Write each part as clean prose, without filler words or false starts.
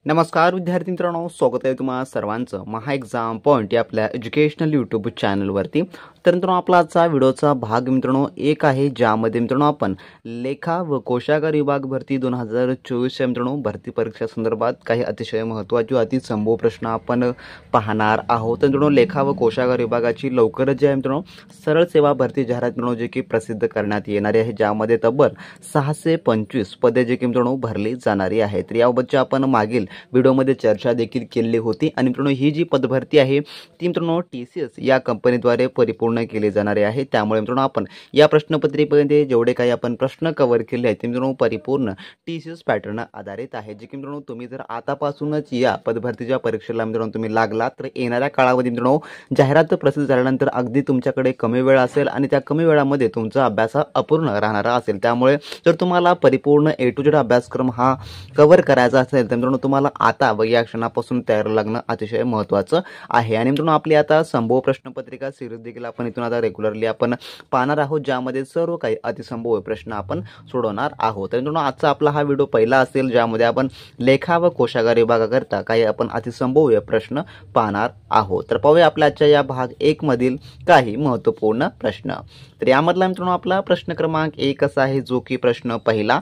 नमस्कार विद्यार्थी मित्रांनो, स्वागत आहे तुम्हा सर्वांचं महा एक्झाम पॉइंट या आपल्या एज्युकेशनल यूट्यूब चॅनलवरती। तर मित्रांनो, आपला आजचा व्हिडिओचा भाग मित्रांनो एक आहे, ज्यामध्ये मित्रांनो आपण लेखा व कोशागार विभाग भरती 2024 या मित्रांनो भरती परीक्षा संदर्भात काही अतिशय महत्त्वाचे अतिसंभव प्रश्न आपण पाहणार आहोत। तर मित्रांनो, लेखा व कोशागार विभागाची लवकरच जे आहे मित्रांनो सरळ सेवा भरती जाहिरात मित्रांनो जे की प्रसिद्ध करण्यात येणार आहे, ज्यामध्ये तब्बल 625 पदे जे की मित्रांनो भरली जाणारी आहेत। तर याबाबतची आपण मागील व्हिडिओमध्ये चर्चा देखील केली होती आणि मित्रांनो ही जी पदभरती आहे ती मित्रांनो TCS या कंपनीद्वारे परिपूर्ण केली जाणार आहे। त्यामुळे मित्रांनो आपण या प्रश्नपत्रिकेमध्ये जेवढे काही आपण प्रश्न कव्हर केले आहेत ते मित्रांनो परिपूर्ण TCS पॅटर्न आधारित आहे, जे की मित्रांनो तुम्ही जर आतापासूनच या पदभरतीच्या परीक्षेला मित्रांनो तुम्ही लागला तर येणाऱ्या काळामध्ये मित्रांनो जाहिरात प्रसिद्ध झाल्यानंतर अगदी तुमच्याकडे कमी वेळ असेल आणि त्या कमी वेळामध्ये तुमचा अभ्यास अपूर्ण राहणारा असेल। त्यामुळे जर तुम्हाला परिपूर्ण A to Z अभ्यासक्रम हा कव्हर करायचा असेल तर मित्रांनो तुम्हाला आता व या क्षणापासून तयार लागणं अतिशय महत्त्वाचं आहे। आणि मित्रांनो आपली आता संभव प्रश्नपत्रिका सिरीज देखील आपण इथून आता रेग्युलरली आपण पाहणार आहोत, ज्यामध्ये सर्व काही अतिसंभव प्रश्न आपण सोडवणार आहोत। तर मित्रांनो आजचा आपला हा व्हिडिओ पहिला असेल, ज्यामध्ये आपण लेखा व कोशागार विभागाकरता काही आपण अतिसंभव प्रश्न पाहणार आहोत। तर पाहूया आपल्या आजच्या या भाग 1 मधील काही महत्त्वपूर्ण प्रश्न। तर यामधला मित्रांनो आपला प्रश्न क्रमांक 1 असा आहे, जो की प्रश्न पहिला,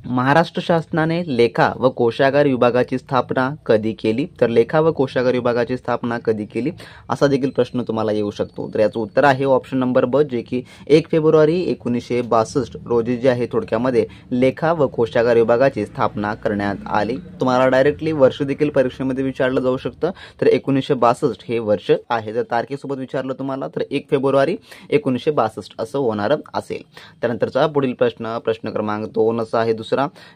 महाराष्ट्र शासनाने लेखा व कोशागार विभागाची स्थापना कधी केली? तर लेखा व कोशागार विभागाची स्थापना कधी केली असा देखील प्रश्न तुम्हाला येऊ शकतो। तर याचं उत्तर आहे ऑप्शन नंबर ब, जे की 1 फेब्रुवारी 1962 रोजी जे आहे थोडक्यामध्ये लेखा व कोशागार विभागाची स्थापना करण्यात आली। तुम्हाला डायरेक्टली वर्ष देखील परीक्षेमध्ये विचारलं जाऊ शकतं। तर 1962 हे वर्ष आहे। जर तारखेसोबत विचारलं तुम्हाला तर 1 फेब्रुवारी 1962 असं होणार असेल। त्यानंतरचा पुढील प्रश्न क्रमांक 2 असा आहे दुसरा,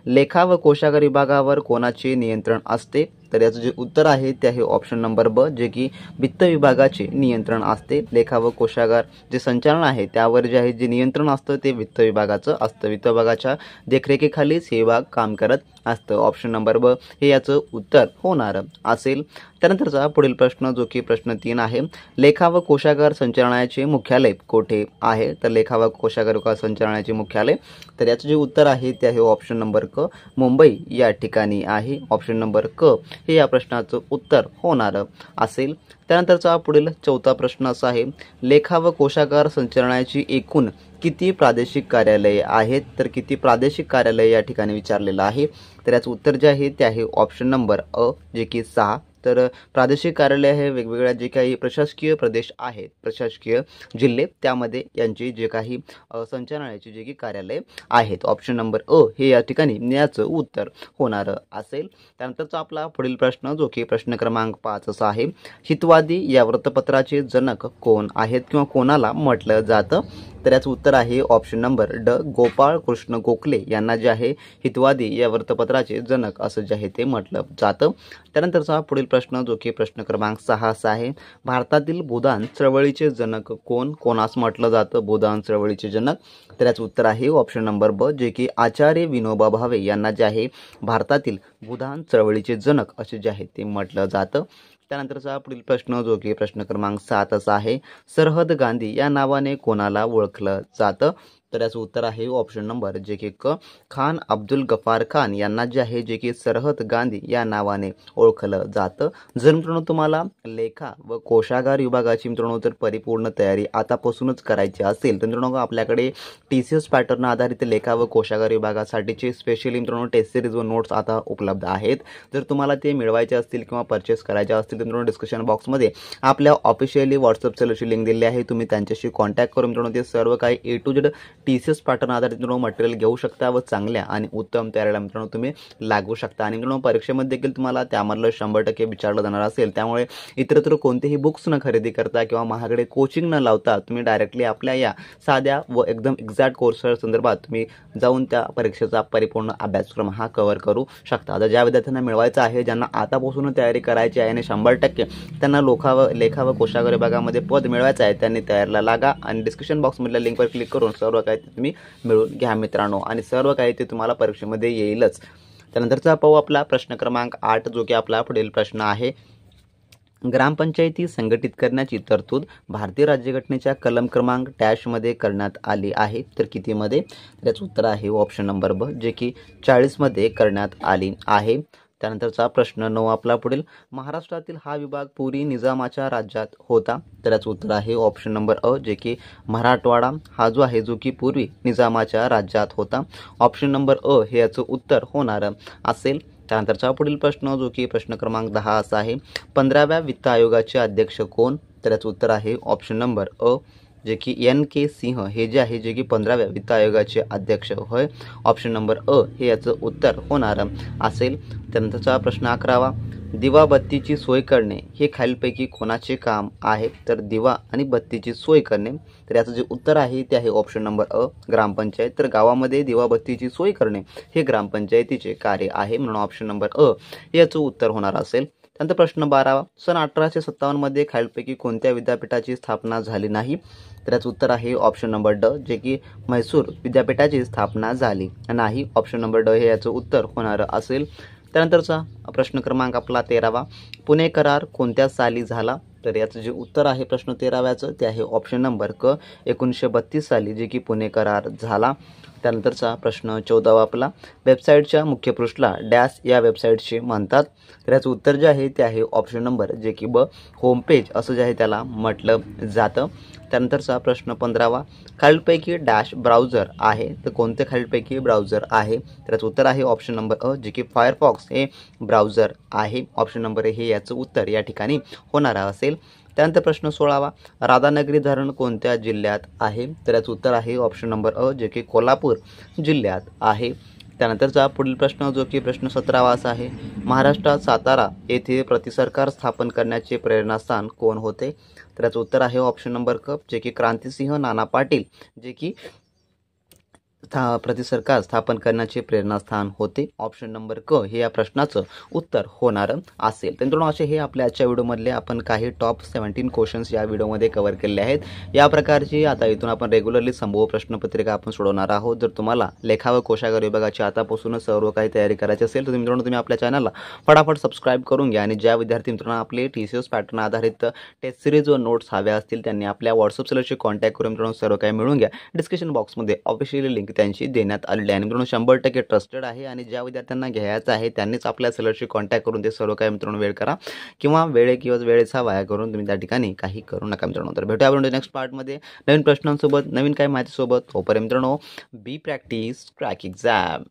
लेखा व कोशागार विभागावर कोणाचे नियंत्रण असते? तर याचं जे उत्तर आहे ते आहे ऑप्शन नंबर ब, जे की वित्त विभागाचे नियंत्रण असते। लेखा व कोशागार जे संचालन आहे त्यावर जे आहे जे नियंत्रण असतं ते वित्त विभागाचं असतं। वित्त विभागाच्या देखरेखीखालीच हे विभाग काम करत असतं। ऑप्शन नंबर ब हे याचं उत्तर होणार असेल। त्यानंतरचा पुढील प्रश्न, जो की प्रश्न 3 आहे, लेखा व कोशागार संचालनाचे मुख्यालय कोठे आहे? तर लेखा व कोशागार संचालनाचे मुख्यालय, तर याचं जे उत्तर आहे ते आहे ऑप्शन नंबर क, मुंबई या ठिकाणी आहे। ऑप्शन नंबर क हे या प्रश्नाचं उत्तर होणार असेल। त्यानंतरचा पुढील चौथा प्रश्न असा आहे, लेखा व कोशागार संचालनाची एकूण किती प्रादेशिक कार्यालये आहेत? तर किती प्रादेशिक कार्यालये या ठिकाणी विचारलेलं आहे। तर याचं उत्तर जे आहे ते आहे ऑप्शन नंबर अ, जे की 6। तर प्रादेशिक कार्यालय हे वेगवेगळ्या जे काही प्रशासकीय प्रदेश आहेत, प्रशासकीय जिल्हे, त्यामध्ये यांची जे काही संचालनाची जे की कार्यालय आहेत। ऑप्शन नंबर अ हे या ठिकाणी याचं उत्तर होणार असेल। त्यानंतरचा आपला पुढील प्रश्न, जो की प्रश्न क्रमांक 5 असा आहे, हितवादी या वृत्तपत्राचे जनक कोण आहेत किंवा कोणाला म्हटलं जातं? तर याचं उत्तर आहे ऑप्शन नंबर ड, गोपाळ कृष्ण गोखले यांना जे आहे हितवादी या वृत्तपत्राचे जनक असं जे आहे ते म्हटलं जातं। त्यानंतरचा पुढील प्रश्न, जो की प्रश्न क्रमांक 6 असा आहे, भारतातील भूदान चळवळीचे जनक कोण? कोणास म्हटलं जातं भूदान चळवळीचे जनक? तर याचं उत्तर आहे ऑप्शन नंबर ब, जे की आचार्य विनोबा भावे यांना जे आहे भारतातील भूदान चळवळीचे जनक असे जे आहे ते म्हटलं जातं। त्यानंतरचा पुढील प्रश्न, जो की प्रश्न क्रमांक 7 असा आहे, सरहद गांधी या नावाने कोणाला ओळखलं जातं? तर याचं उत्तर आहे ऑप्शन नंबर, जे की क, खान अब्दुल गफार खान यांना जे आहे जे की सरहद गांधी या नावाने ओळखलं जातं। जर मित्रांनो तुम्हाला लेखा व कोशागार विभागाची मित्रांनो तर परिपूर्ण तयारी आतापासूनच करायची असेल तर मित्रांनो आपल्याकडे TCS पॅटर्न आधारित लेखा व कोशागार विभागासाठीचे स्पेशली मित्रांनो टेस्ट सिरीज व नोट्स आता उपलब्ध आहेत। जर तुम्हाला ते मिळवायचे असतील किंवा परचेस करायचे असतील तर मित्रांनो डिस्क्रिप्शन बॉक्समध्ये आपल्या ऑफिशियली व्हॉट्सअप सेलची लिंक दिली आहे। तुम्ही त्यांच्याशी कॉन्टॅक्ट करून मित्रांनो ते सर्व काही A to Z TCS pattern आधारित मित्रांनो मटेरियल घेऊ शकता व चांगल्या आणि उत्तम तयारीला मित्रांनो तुम्ही लागू शकता। आणि मित्रांनो परीक्षेमध्ये देखील तुम्हाला त्यामधलं 100% विचारलं जाणार असेल, त्यामुळे इतरत्र कोणतेही बुक्स न खरेदी करता किंवा महागडे कोचिंग न लावता तुम्ही डायरेक्टली आपल्या या साध्या व एकदम एक्झॅक्ट कोर्स संदर्भात तुम्ही जाऊन त्या परीक्षेचा परिपूर्ण अभ्यासक्रम हा कव्हर करू शकता। आता ज्या विद्यार्थ्यांना मिळवायचं आहे, ज्यांना आतापासून तयारी करायची आहे आणि 100% त्यांना लेखा व कोशागार विभागामध्ये पद मिळवायचं आहे, त्यांनी तयारीला लागा आणि डिस्क्रिप्शन बॉक्समधल्या लिंकवर क्लिक करून सर्व काही तुम्ही मिळवून घ्या मित्रांनो, आणि सर्व काही ते तुम्हाला परीक्षेमध्ये येईलच। त्यानंतरचा पाहू आपला प्रश्न क्रमांक 8, जो की आपला पुढील प्रश्न आहे, ग्रामपंचायती संघटित करण्याची तरतूद भारतीय राज्यघटनेच्या कलम क्रमांक डॅशमध्ये करण्यात आली आहे? तर कितीमध्ये? त्याचं उत्तर आहे ऑप्शन नंबर ब, जे की 40 मध्ये करण्यात आली आहे। त्यानंतरचा प्रश्न 9 आपला पुढील, महाराष्ट्रातील हा विभाग पूर्वी निजामाच्या राज्यात होता. तर याचं उत्तर आहे ऑप्शन नंबर अ, जे की मराठवाडा हा जो आहे जो की पूर्वी निजामाच्या राज्यात होता. ऑप्शन नंबर अ हे याचं उत्तर होणार असेल. त्यानंतरचा पुढील प्रश्न जो की प्रश्न क्रमांक 10 असा आहे, 15व्या वित्त आयोगाचे अध्यक्ष कोण? तर याचं उत्तर आहे ऑप्शन नंबर अ, जे की NK सिंह हे जे आहे जे की 15व्या वित्त आयोगाचे अध्यक्ष होय. ऑप्शन नंबर अ हे याचं उत्तर होणार असेल. त्यानंतरचा प्रश्न 11वा, दिवा बत्तीची सोय करणे हे खालीलपैकी कोणाचे काम आहे? तर दिवा आणि बत्तीची सोय करणे, तर याचं जे उत्तर आहे ते आहे ऑप्शन नंबर अ, ग्रामपंचायत. तर गावामध्ये दिवा बत्तीची सोय करणे हे ग्रामपंचायतीचे कार्य आहे, म्हणून ऑप्शन नंबर अ हे याचं उत्तर होणार असेल. त्यानंतर प्रश्न 12वा, सन 1857 मध्ये खालीलपैकी कोणत्या विद्यापीठाची स्थापना झाली नाही? तर याचं उत्तर आहे ऑप्शन नंबर ड, जे की म्हैसूर विद्यापीठाची स्थापना झाली नाही. ऑप्शन नंबर ड हे याचं उत्तर होणार असेल. त्यानंतरचा प्रश्न क्रमांक आपला 13वा, पुणे करार कोणत्या साली झाला? तर याचं जे उत्तर आहे प्रश्न 13व्याचं ते आहे ऑप्शन नंबर क, 1932 साली जे की पुणे करार झाला. त्यानंतरचा प्रश्न 14वा आपला, वेबसाईटच्या मुख्यपृष्ठाला डॅश या वेबसाईटचे म्हणतात? तर याचं उत्तर जे आहे ते आहे ऑप्शन नंबर जे की ब, होम पेज असं जे आहे त्याला म्हटलं जातं. त्यानंतरचा प्रश्न 15वा, खालीलपैकी डॅश ब्राउझर आहे? तर कोणते खालीलपैकी ब्राउझर आहे? तर याचं उत्तर आहे ऑप्शन नंबर अ, जे की फायरफॉक्स हे ब्राउझर आहे. ऑप्शन नंबर ए हे याचं उत्तर या ठिकाणी होणार असेल. त्यानंतर प्रश्न 16वा, राधानगरी धरण कोणत्या जिल्ह्यात आहे? तर याचं उत्तर आहे ऑप्शन नंबर अ, जे की कोल्हापूर जिल्ह्यात आहे. त्यानंतरचा पुढील प्रश्न जो की प्रश्न 17वा असा आहे, महाराष्ट्रात सातारा येथे प्रतिसरकार स्थापन करण्याचे प्रेरणास्थान कोण होते? तर याचं उत्तर आहे ऑप्शन नंबर क, जे की क्रांतिसिंह नाना पाटील जे की प्रतिसरकार स्थापन करण्याचे प्रेरणास्थान होते. ऑप्शन नंबर क हे या प्रश्नाचं उत्तर होणार असेल. तर मित्रांनो, असे हे आपल्या आजच्या व्हिडिओमधले आपण काही टॉप 17 क्वेश्चन्स या व्हिडिओमध्ये कव्हर केलेले आहेत. या प्रकारची आता इथून आपण रेग्युलरली संभव प्रश्नपत्रिका आपण सोडवणार आहोत. जर तुम्हाला लेखा व कोशागार विभागाची आतापासूनच सर्व काही तयारी करायची असेल तर मित्रांनो तुम्ही आपल्या चॅनलला फटाफट सबस्क्राईब करून घ्या. आणि ज्या विद्यार्थी मित्रांनो आपले TCS पॅटर्न आधारित टेस्ट सिरीज व नोट्स हव्या असतील त्यांनी आपल्या व्हॉट्सअप सेलरशी कॉन्टॅक्ट करून मित्रांनो सर्व काही मिळून घ्या. डिस्क्रिप्शन बॉक्समध्ये ऑफिशियली लिंक त्यांची देण्यात आलेली आहे. मित्रांनो 100% ट्रस्टेड आहे आणि ज्या विद्यार्थ्यांना घ्यायचं आहे त्यांनीच आपल्या सेलरशी कॉन्टॅक्ट करून ते सर्व काही मित्रांनो वेळ करा किंवा वेळेचा वाया करून तुम्ही त्या ठिकाणी काही करू नका मित्रांनो. तर भेटूया आपण नेक्स्ट पार्टमध्ये नवीन प्रश्नांसोबत, नवीन काही माहितीसोबत. तोपर्यंत मित्रांनो, बी प्रॅक्टिस क्रॅक एक्झाम.